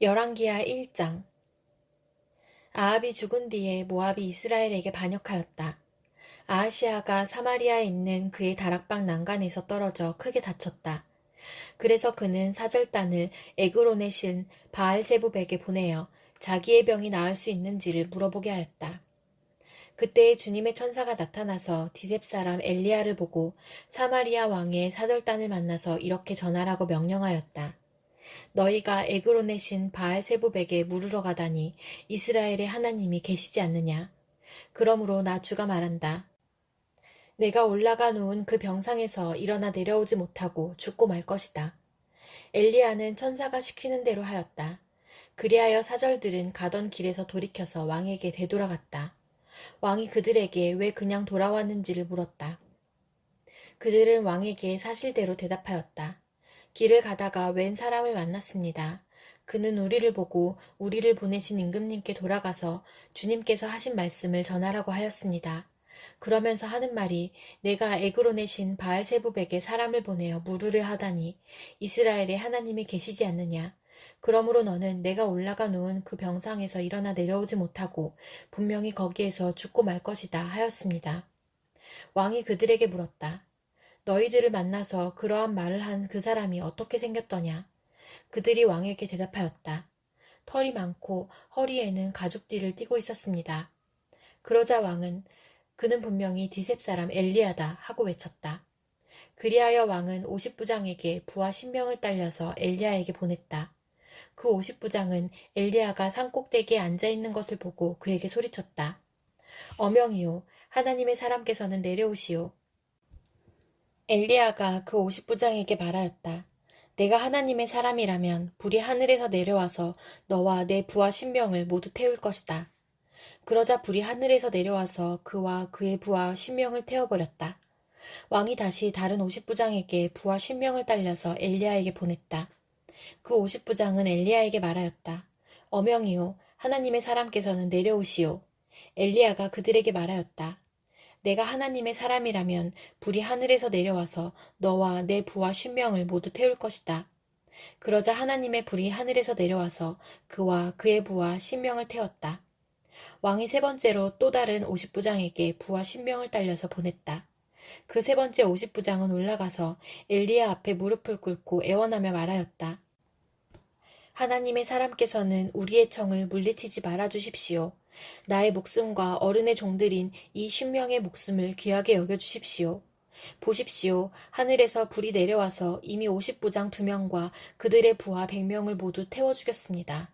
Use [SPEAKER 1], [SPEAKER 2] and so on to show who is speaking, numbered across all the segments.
[SPEAKER 1] 열왕기하 1장. 아합이 죽은 뒤에 모압이 이스라엘에게 반역하였다. 아하시아가 사마리아에 있는 그의 다락방 난간에서 떨어져 크게 다쳤다. 그래서 그는 사절단을 에그론의 신 바알세부백에 보내어 자기의 병이 나을 수 있는지를 물어보게 하였다. 그때에 주님의 천사가 나타나서 디셉 사람 엘리야를 보고 사마리아 왕의 사절단을 만나서 이렇게 전하라고 명령하였다. 너희가 에그론의 신 바알세부백에 물으러 가다니 이스라엘의 하나님이 계시지 않느냐. 그러므로 나 주가 말한다. 내가 올라가 누운 그 병상에서 일어나 내려오지 못하고 죽고 말 것이다. 엘리야는 천사가 시키는 대로 하였다. 그리하여 사절들은 가던 길에서 돌이켜서 왕에게 되돌아갔다. 왕이 그들에게 왜 그냥 돌아왔는지를 물었다. 그들은 왕에게 사실대로 대답하였다. 길을 가다가 웬 사람을 만났습니다. 그는 우리를 보고 우리를 보내신 임금님께 돌아가서 주님께서 하신 말씀을 전하라고 하였습니다. 그러면서 하는 말이 내가 에그론의 신 바알세부백에 사람을 보내어 물으려 하다니 이스라엘에 하나님이 계시지 않느냐. 그러므로 너는 내가 올라가 누운 그 병상에서 일어나 내려오지 못하고 분명히 거기에서 죽고 말 것이다 하였습니다. 왕이 그들에게 물었다. 너희들을 만나서 그러한 말을 한 그 사람이 어떻게 생겼더냐? 그들이 왕에게 대답하였다. 털이 많고 허리에는 가죽띠를 띠고 있었습니다. 그러자 왕은 그는 분명히 디셉 사람 엘리야다 하고 외쳤다. 그리하여 왕은 50부장에게 부하 신명을 딸려서 엘리야에게 보냈다. 그 50부장은 엘리야가 산꼭대기에 앉아있는 것을 보고 그에게 소리쳤다. 어명이요, 하나님의 사람께서는 내려오시오. 엘리야가 그 50부장에게 말하였다. 내가 하나님의 사람이라면 불이 하늘에서 내려와서 너와 내 부하 신명을 모두 태울 것이다. 그러자 불이 하늘에서 내려와서 그와 그의 부하 신명을 태워버렸다. 왕이 다시 다른 50부장에게 부하 신명을 딸려서 엘리야에게 보냈다. 그 50부장은 엘리야에게 말하였다. 어명이요, 하나님의 사람께서는 내려오시오. 엘리야가 그들에게 말하였다. 내가 하나님의 사람이라면 불이 하늘에서 내려와서 너와 내 부하 신명을 모두 태울 것이다. 그러자 하나님의 불이 하늘에서 내려와서 그와 그의 부하 신명을 태웠다. 왕이 세 번째로 또 다른 50부장에게 부하 신명을 딸려서 보냈다. 그 세 번째 50부장은 올라가서 엘리야 앞에 무릎을 꿇고 애원하며 말하였다. 하나님의 사람께서는 우리의 청을 물리치지 말아 주십시오. 나의 목숨과 어른의 종들인 이 10명의 목숨을 귀하게 여겨주십시오. 보십시오. 하늘에서 불이 내려와서 이미 50부장 2명과 그들의 부하 100명을 모두 태워 죽였습니다.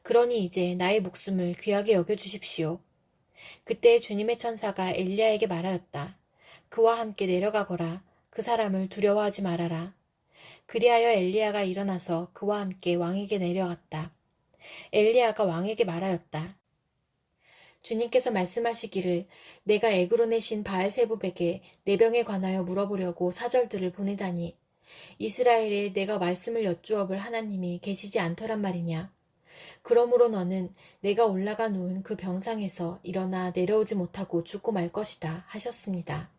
[SPEAKER 1] 그러니 이제 나의 목숨을 귀하게 여겨주십시오. 그때 주님의 천사가 엘리야에게 말하였다. 그와 함께 내려가거라. 그 사람을 두려워하지 말아라. 그리하여 엘리야가 일어나서 그와 함께 왕에게 내려갔다. 엘리야가 왕에게 말하였다. 주님께서 말씀하시기를 내가 에그론의 신 바알세부백에 내 병에 관하여 물어보려고 사절들을 보내다니 이스라엘에 내가 말씀을 여쭈어볼 하나님이 계시지 않더란 말이냐. 그러므로 너는 내가 올라가 누운 그 병상에서 일어나 내려오지 못하고 죽고 말 것이다 하셨습니다.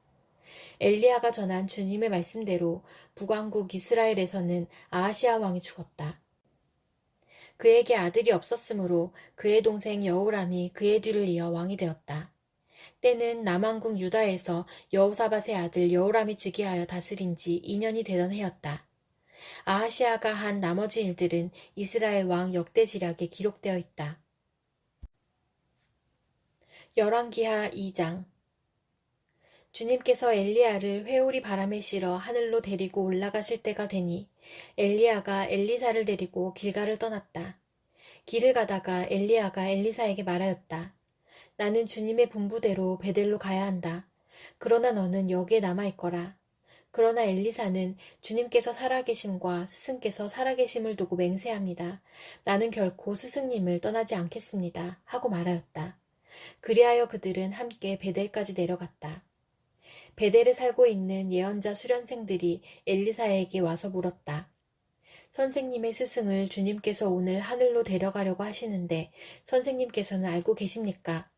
[SPEAKER 1] 엘리야가 전한 주님의 말씀대로 북왕국 이스라엘에서는 아하시아 왕이 죽었다. 그에게 아들이 없었으므로 그의 동생 여호람이 그의 뒤를 이어 왕이 되었다. 때는 남왕국 유다에서 여호사밧의 아들 여호람이 즉위하여 다스린 지 2년이 되던 해였다. 아하시아가 한 나머지 일들은 이스라엘 왕 역대지략에 기록되어 있다. 열왕기하 2장. 주님께서 엘리야를 회오리 바람에 실어 하늘로 데리고 올라가실 때가 되니 엘리야가 엘리사를 데리고 길가를 떠났다. 길을 가다가 엘리야가 엘리사에게 말하였다. 나는 주님의 분부대로 베델로 가야 한다. 그러나 너는 여기에 남아있거라. 그러나 엘리사는 주님께서 살아계심과 스승께서 살아계심을 두고 맹세합니다. 나는 결코 스승님을 떠나지 않겠습니다. 하고 말하였다. 그리하여 그들은 함께 베델까지 내려갔다. 베델에 살고 있는 예언자 수련생들이 엘리사에게 와서 물었다. 선생님의 스승을 주님께서 오늘 하늘로 데려가려고 하시는데 선생님께서는 알고 계십니까?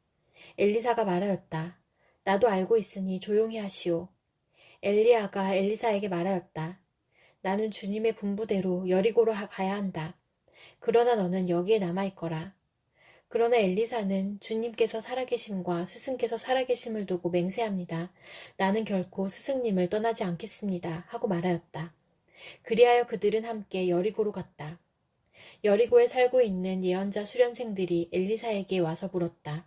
[SPEAKER 1] 엘리사가 말하였다. 나도 알고 있으니 조용히 하시오. 엘리야가 엘리사에게 말하였다. 나는 주님의 분부대로 여리고로 가야 한다. 그러나 너는 여기에 남아있거라. 그러나 엘리사는 주님께서 살아계심과 스승께서 살아계심을 두고 맹세합니다. 나는 결코 스승님을 떠나지 않겠습니다. 하고 말하였다. 그리하여 그들은 함께 여리고로 갔다. 여리고에 살고 있는 예언자 수련생들이 엘리사에게 와서 물었다.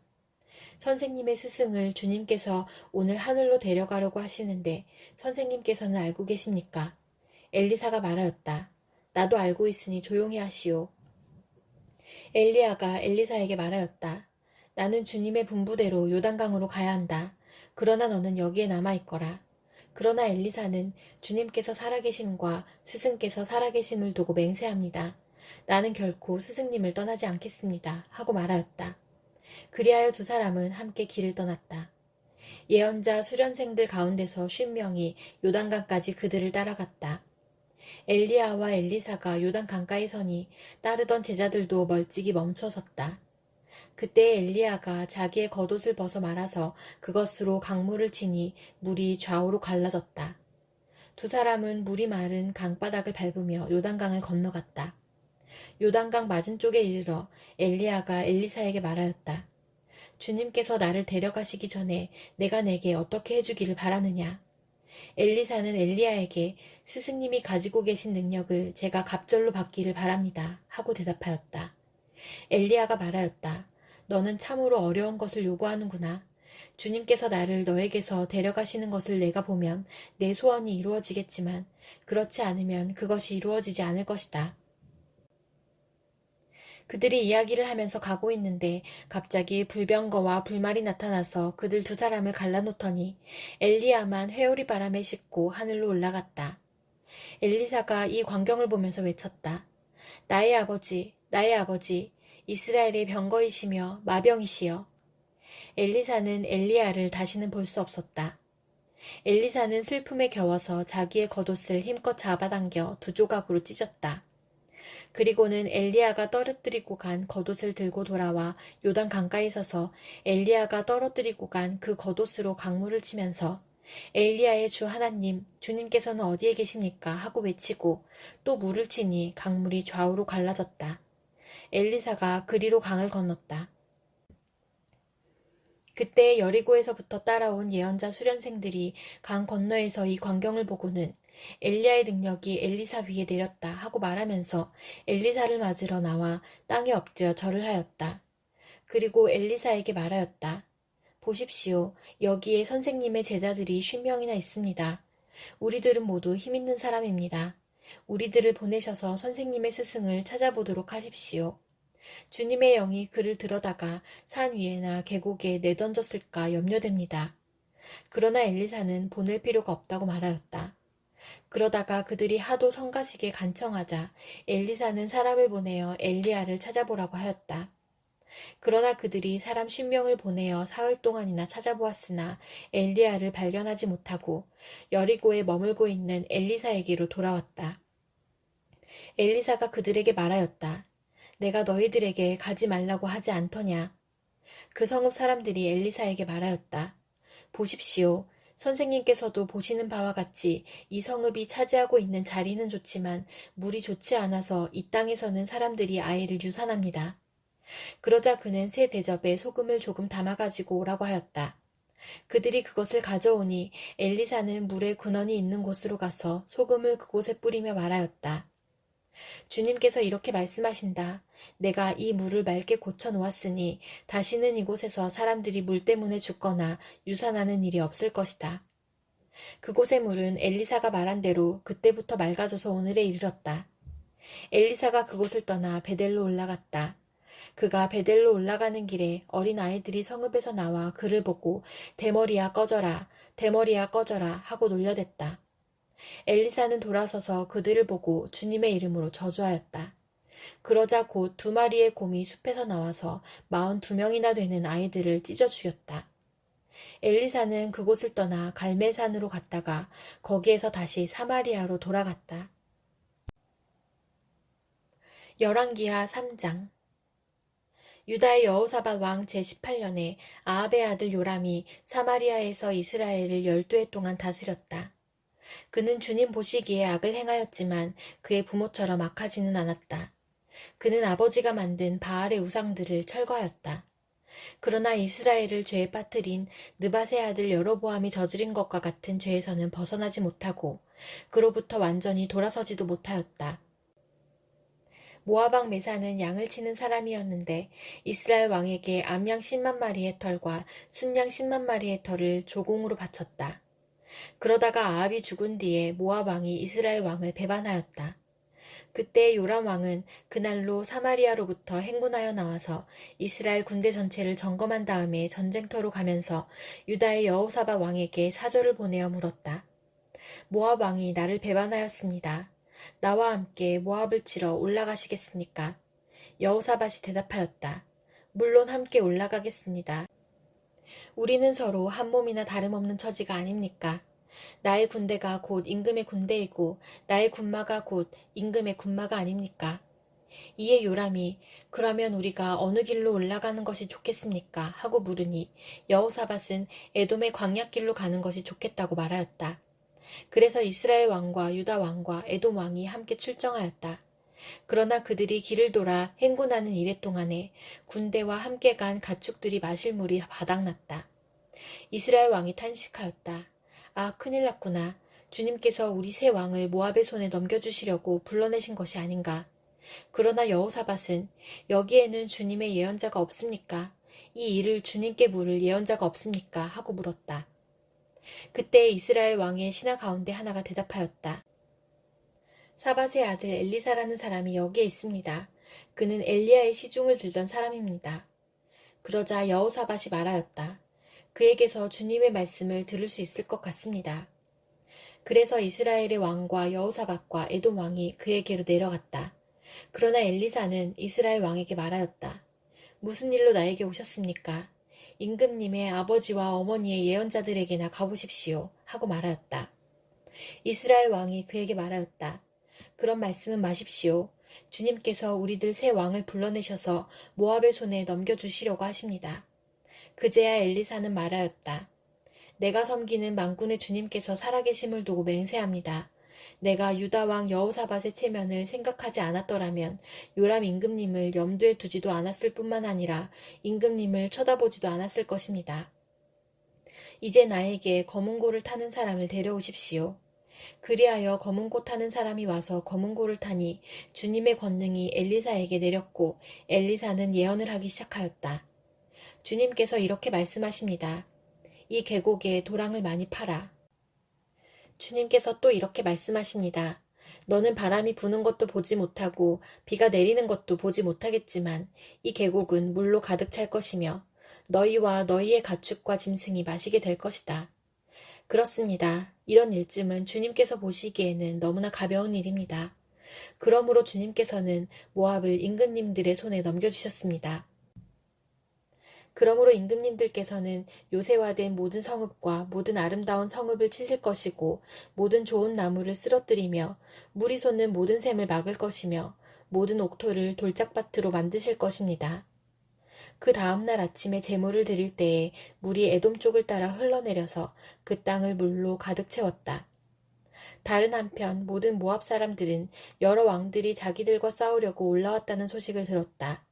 [SPEAKER 1] 선생님의 스승을 주님께서 오늘 하늘로 데려가려고 하시는데 선생님께서는 알고 계십니까? 엘리사가 말하였다. 나도 알고 있으니 조용히 하시오. 엘리야가 엘리사에게 말하였다. 나는 주님의 분부대로 요단강으로 가야 한다. 그러나 너는 여기에 남아있거라. 그러나 엘리사는 주님께서 살아계심과 스승께서 살아계심을 두고 맹세합니다. 나는 결코 스승님을 떠나지 않겠습니다. 하고 말하였다. 그리하여 두 사람은 함께 길을 떠났다. 예언자 수련생들 가운데서 50명이 요단강까지 그들을 따라갔다. 엘리야와 엘리사가 요단 강가에 서니 따르던 제자들도 멀찍이 멈춰섰다. 그때 엘리야가 자기의 겉옷을 벗어 말아서 그것으로 강물을 치니 물이 좌우로 갈라졌다. 두 사람은 물이 마른 강바닥을 밟으며 요단강을 건너갔다. 요단강 맞은쪽에 이르러 엘리야가 엘리사에게 말하였다. 주님께서 나를 데려가시기 전에 내가 내게 어떻게 해주기를 바라느냐. 엘리사는 엘리야에게 스승님이 가지고 계신 능력을 제가 갑절로 받기를 바랍니다. 하고 대답하였다. 엘리야가 말하였다. 너는 참으로 어려운 것을 요구하는구나. 주님께서 나를 너에게서 데려가시는 것을 내가 보면 내 소원이 이루어지겠지만 그렇지 않으면 그것이 이루어지지 않을 것이다. 그들이 이야기를 하면서 가고 있는데 갑자기 불병거와 불말이 나타나서 그들 두 사람을 갈라놓더니 엘리야만 회오리 바람에 싣고 하늘로 올라갔다. 엘리사가 이 광경을 보면서 외쳤다. 나의 아버지, 나의 아버지, 이스라엘의 병거이시며 마병이시여. 엘리사는 엘리야를 다시는 볼 수 없었다. 엘리사는 슬픔에 겨워서 자기의 겉옷을 힘껏 잡아당겨 두 조각으로 찢었다. 그리고는 엘리야가 떨어뜨리고 간 겉옷을 들고 돌아와 요단 강가에 서서 엘리야가 떨어뜨리고 간 그 겉옷으로 강물을 치면서 엘리야의 주 하나님, 주님께서는 어디에 계십니까? 하고 외치고 또 물을 치니 강물이 좌우로 갈라졌다. 엘리사가 그리로 강을 건넜다. 그때 여리고에서부터 따라온 예언자 수련생들이 강 건너에서 이 광경을 보고는 엘리야의 능력이 엘리사 위에 내렸다 하고 말하면서 엘리사를 맞으러 나와 땅에 엎드려 절을 하였다. 그리고 엘리사에게 말하였다. 보십시오. 여기에 선생님의 제자들이 50명이나 있습니다. 우리들은 모두 힘있는 사람입니다. 우리들을 보내셔서 선생님의 스승을 찾아보도록 하십시오. 주님의 영이 그를 들어다가 산 위에나 계곡에 내던졌을까 염려됩니다. 그러나 엘리사는 보낼 필요가 없다고 말하였다. 그러다가 그들이 하도 성가시게 간청하자 엘리사는 사람을 보내어 엘리야를 찾아보라고 하였다. 그러나 그들이 사람 50명을 보내어 사흘 동안이나 찾아보았으나 엘리야를 발견하지 못하고 여리고에 머물고 있는 엘리사에게로 돌아왔다. 엘리사가 그들에게 말하였다. 내가 너희들에게 가지 말라고 하지 않더냐. 그 성읍 사람들이 엘리사에게 말하였다. 보십시오. 선생님께서도 보시는 바와 같이 이 성읍이 차지하고 있는 자리는 좋지만 물이 좋지 않아서 이 땅에서는 사람들이 아이를 유산합니다. 그러자 그는 새 대접에 소금을 조금 담아가지고 오라고 하였다. 그들이 그것을 가져오니 엘리사는 물의 근원이 있는 곳으로 가서 소금을 그곳에 뿌리며 말하였다. 주님께서 이렇게 말씀하신다. 내가 이 물을 맑게 고쳐 놓았으니 다시는 이곳에서 사람들이 물 때문에 죽거나 유산하는 일이 없을 것이다. 그곳의 물은 엘리사가 말한 대로 그때부터 맑아져서 오늘에 이르렀다. 엘리사가 그곳을 떠나 베델로 올라갔다. 그가 베델로 올라가는 길에 어린 아이들이 성읍에서 나와 그를 보고 대머리야 꺼져라, 대머리야 꺼져라 하고 놀려댔다. 엘리사는 돌아서서 그들을 보고 주님의 이름으로 저주하였다. 그러자 곧 2마리의 곰이 숲에서 나와서 42명이나 되는 아이들을 찢어 죽였다. 엘리사는 그곳을 떠나 갈멜산으로 갔다가 거기에서 다시 사마리아로 돌아갔다. 열왕기하 3장. 유다의 여호사밧 왕 제18년에 아합의 아들 요람이 사마리아에서 이스라엘을 12해 동안 다스렸다. 그는 주님 보시기에 악을 행하였지만 그의 부모처럼 악하지는 않았다. 그는 아버지가 만든 바알의 우상들을 철거하였다. 그러나 이스라엘을 죄에 빠뜨린 느밧의 아들 여로보암이 저지른 것과 같은 죄에서는 벗어나지 못하고 그로부터 완전히 돌아서지도 못하였다. 모압 왕 메사는 양을 치는 사람이었는데 이스라엘 왕에게 암양 10만 마리의 털과 순양 10만 마리의 털을 조공으로 바쳤다. 그러다가 아합이 죽은 뒤에 모압 왕이 이스라엘 왕을 배반하였다. 그때 요람 왕은 그날로 사마리아로부터 행군하여 나와서 이스라엘 군대 전체를 점검한 다음에 전쟁터로 가면서 유다의 여호사밧 왕에게 사절을 보내어 물었다. 모압 왕이 나를 배반하였습니다. 나와 함께 모압을 치러 올라가시겠습니까? 여호사밧이 대답하였다. 물론 함께 올라가겠습니다. 우리는 서로 한 몸이나 다름없는 처지가 아닙니까? 나의 군대가 곧 임금의 군대이고 나의 군마가 곧 임금의 군마가 아닙니까? 이에 요람이 그러면 우리가 어느 길로 올라가는 것이 좋겠습니까? 하고 물으니 여호사밧은 에돔의 광야길로 가는 것이 좋겠다고 말하였다. 그래서 이스라엘 왕과 유다 왕과 에돔 왕이 함께 출정하였다. 그러나 그들이 길을 돌아 행군하는 이래 동안에 군대와 함께 간 가축들이 마실 물이 바닥났다. 이스라엘 왕이 탄식하였다. 아, 큰일 났구나. 주님께서 우리 새 왕을 모압의 손에 넘겨주시려고 불러내신 것이 아닌가. 그러나 여호사밧은 여기에는 주님의 예언자가 없습니까? 이 일을 주님께 물을 예언자가 없습니까? 하고 물었다. 그때 이스라엘 왕의 신하 가운데 하나가 대답하였다. 사밧의 아들 엘리사라는 사람이 여기에 있습니다. 그는 엘리야의 시중을 들던 사람입니다. 그러자 여호사밧이 말하였다. 그에게서 주님의 말씀을 들을 수 있을 것 같습니다. 그래서 이스라엘의 왕과 여호사밧과 에돔 왕이 그에게로 내려갔다. 그러나 엘리사는 이스라엘 왕에게 말하였다. 무슨 일로 나에게 오셨습니까? 임금님의 아버지와 어머니의 예언자들에게나 가보십시오. 하고 말하였다. 이스라엘 왕이 그에게 말하였다. 그런 말씀은 마십시오. 주님께서 우리들 새 왕을 불러내셔서 모압의 손에 넘겨주시려고 하십니다. 그제야 엘리사는 말하였다. 내가 섬기는 만군의 주님께서 살아계심을 두고 맹세합니다. 내가 유다 왕 여호사밧의 체면을 생각하지 않았더라면 요람 임금님을 염두에 두지도 않았을 뿐만 아니라 임금님을 쳐다보지도 않았을 것입니다. 이제 나에게 검은고를 타는 사람을 데려오십시오. 그리하여 검은고 타는 사람이 와서 검은고를 타니 주님의 권능이 엘리사에게 내렸고 엘리사는 예언을 하기 시작하였다. 주님께서 이렇게 말씀하십니다. 이 계곡에 도랑을 많이 파라. 주님께서 또 이렇게 말씀하십니다. 너는 바람이 부는 것도 보지 못하고 비가 내리는 것도 보지 못하겠지만 이 계곡은 물로 가득 찰 것이며 너희와 너희의 가축과 짐승이 마시게 될 것이다. 그렇습니다. 이런 일쯤은 주님께서 보시기에는 너무나 가벼운 일입니다. 그러므로 주님께서는 모압을 임금님들의 손에 넘겨주셨습니다. 그러므로 임금님들께서는 요새화된 모든 성읍과 모든 아름다운 성읍을 치실 것이고 모든 좋은 나무를 쓰러뜨리며 물이 솟는 모든 샘을 막을 것이며 모든 옥토를 돌짝밭으로 만드실 것입니다. 그 다음날 아침에 제물을 드릴 때에 물이 에돔 쪽을 따라 흘러내려서 그 땅을 물로 가득 채웠다. 다른 한편 모든 모압 사람들은 여러 왕들이 자기들과 싸우려고 올라왔다는 소식을 들었다.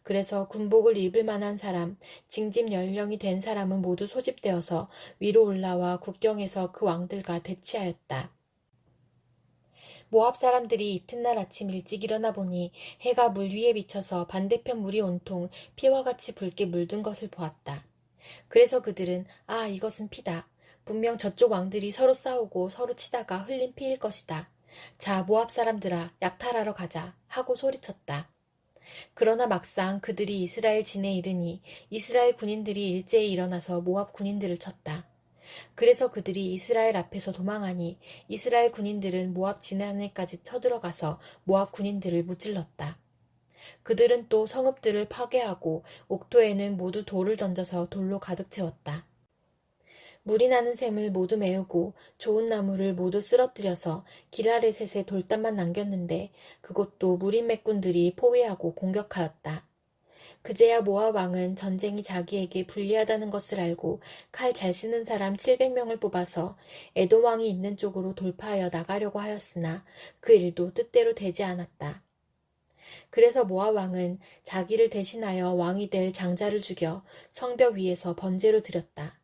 [SPEAKER 1] 그래서 군복을 입을 만한 사람, 징집 연령이 된 사람은 모두 소집되어서 위로 올라와 국경에서 그 왕들과 대치하였다. 모압 사람들이 이튿날 아침 일찍 일어나 보니 해가 물 위에 비쳐서 반대편 물이 온통 피와 같이 붉게 물든 것을 보았다. 그래서 그들은 아, 이것은 피다. 분명 저쪽 왕들이 서로 싸우고 서로 치다가 흘린 피일 것이다. 자, 모압 사람들아, 약탈하러 가자 하고 소리쳤다. 그러나 막상 그들이 이스라엘 진에 이르니 이스라엘 군인들이 일제히 일어나서 모압 군인들을 쳤다. 그래서 그들이 이스라엘 앞에서 도망하니 이스라엘 군인들은 모압 진 안에까지 쳐들어가서 모압 군인들을 무찔렀다. 그들은 또 성읍들을 파괴하고 옥토에는 모두 돌을 던져서 돌로 가득 채웠다. 물이 나는 샘을 모두 메우고 좋은 나무를 모두 쓰러뜨려서 길라레셋에 돌담만 남겼는데 그것도 무린맥군들이 포위하고 공격하였다. 그제야 모압 왕은 전쟁이 자기에게 불리하다는 것을 알고 칼 잘 쓰는 사람 700명을 뽑아서 에돔 왕이 있는 쪽으로 돌파하여 나가려고 하였으나 그 일도 뜻대로 되지 않았다. 그래서 모압 왕은 자기를 대신하여 왕이 될 장자를 죽여 성벽 위에서 번제로 드렸다.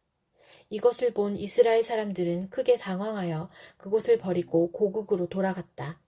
[SPEAKER 1] 이것을 본 이스라엘 사람들은 크게 당황하여 그곳을 버리고 고국으로 돌아갔다.